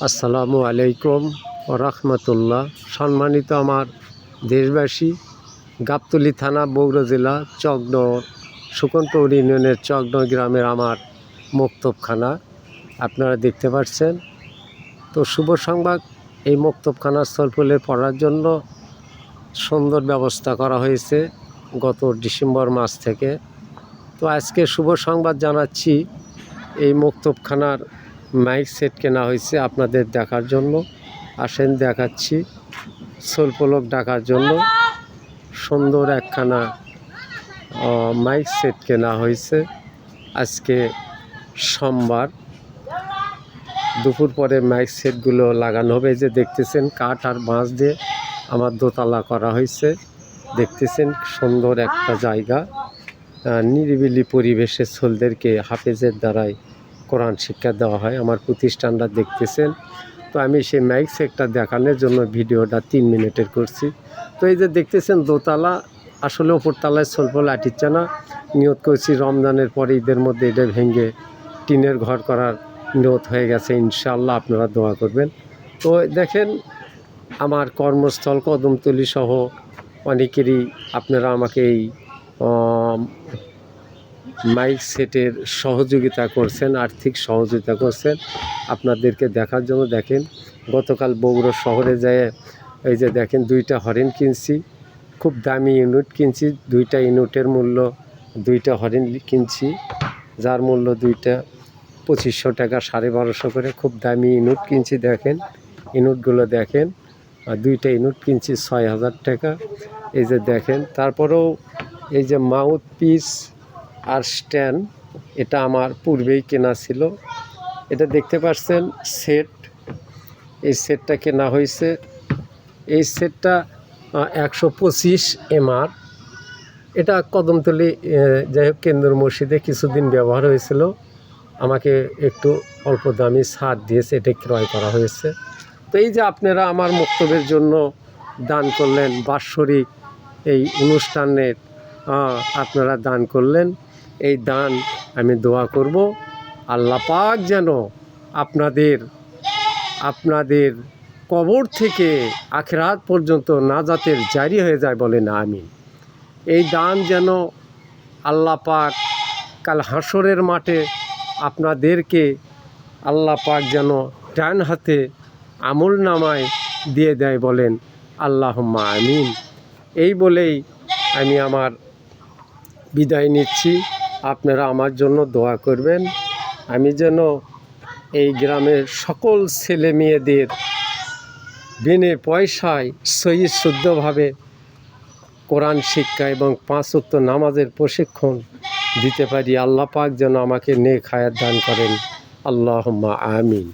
আসসালামু আলাইকুম রহমতুল্লাহ। সম্মানিত আমার দেশবাসী, গাবতলী থানা বগুড়া জেলা চকনগর সুকনপুর ইউনিয়নের চকনগর গ্রামের আমার মক্তবখানা আপনারা দেখতে পাচ্ছেন। তো শুভ সংবাদ, এই মক্তবখানার স্থলফুলে পড়ার জন্য সুন্দর ব্যবস্থা করা হয়েছে গত ডিসেম্বর মাস থেকে। তো আজকে শুভ সংবাদ জানাচ্ছি, এই মক্তবখানার মাইক সেট কেনা হয়েছে আপনাদের দেখার জন্য। আসেন দেখাচ্ছি। সোলপলক ডাকার জন্য সুন্দর একখানা মাইক সেট কেনা হয়েছে। আজকে সোমবার দুপুর পরে মাইক সেটগুলো লাগানো হবে। যে দেখতেছেন কাঠ আর বাঁশ দিয়ে আমার দোতলা করা হয়েছে। দেখতেছেন সুন্দর একটা জায়গা, নিরিবিলি পরিবেশে ছোলদেরকে হাফেজের দ্বারাই কোরআন শিক্ষা দেওয়া হয়। আমার প্রতিষ্ঠানটা দেখতেছেন। তো আমি সেই মাইক সেটটা দেখানোর জন্য ভিডিওটা 3 মিনিটের করছি। তো এই যে দেখতেছেন দোতলা, আসলে ওপরতলায় সোলপল আটিচ্ছে না। নিয়ত করছি রমজানের পরে ঈদের মধ্যে এটা ভেঙে টিনের ঘর করার নিয়ত হয়ে গেছে। ইনশাআল্লাহ আপনারা দোয়া করবেন। তো দেখেন আমার কর্মস্থল কদমতলী সহ অনেকেরই আপনারা আমাকে এই মাইক সেটের সহযোগিতা করছেন, আর্থিক সহযোগিতা করছেন। আপনাদেরকে দেখার জন্য দেখেন, গতকাল বগুড়া শহরে যায় এই যে দেখেন 2টা হরেন কিনছি, খুব দামি ইউনিট কিনছি। 2টা ইউনিটের মূল্য 2টা হরেন কিনছি, যার মূল্য 2টা 2500 টাকা, 1250 করে। খুব দামি ইউনিট কিনছি। দেখেন ইউনিটগুলো দেখেন, 2টা ইউনিট কিনছি 6000 টাকা। এই যে দেখেন, তারপরেও এই যে মাউথ পিস আর স্ট্যান্ড, এটা আমার পূর্বেই কেনা ছিল। এটা দেখতে পাচ্ছেন সেট, এই সেটটা কেনা হয়েছে। এই সেটটা 125 MR। এটা কদমতলী যাই হোক কেন্দ্র মসজিদে কিছুদিন ব্যবহার হয়েছিল, আমাকে একটু অল্প দামি ছাড় দিয়েছে, এটা ক্রয় করা হয়েছে। তো এই যে আপনারা আমার মক্তবের জন্য দান করলেন, বাৎসরিক এই অনুষ্ঠানের আপনারা দান করলেন, এই দান আমি দোয়া করব আল্লাহ পাক যেন আপনাদের কবর থেকে আখিরাত পর্যন্ত নাজাতের জারি হয়ে যায়, বলেন আমিন। এই দান যেন আল্লাহ পাক কাল হাসরের মাঠে আপনাদেরকে আল্লাহ পাক যেন ডান হাতে আমল নামায় দিয়ে দেয়, বলেন আল্লাহুম্মা আমিন। এই বলেই আমি আমার বিদায় নিচ্ছি। আপনারা আমার জন্য দোয়া করবেন, আমি যেন এই গ্রামের সকল ছেলে মেয়েদের বিনে পয়সায় সহি শুদ্ধভাবে কোরআন শিক্ষা এবং 5 ওয়াক্ত নামাজের প্রশিক্ষণ দিতে পারি। আল্লাহ পাক যেন আমাকে নেক হায়াত দান করেন। আল্লাহুম্মা আমিন।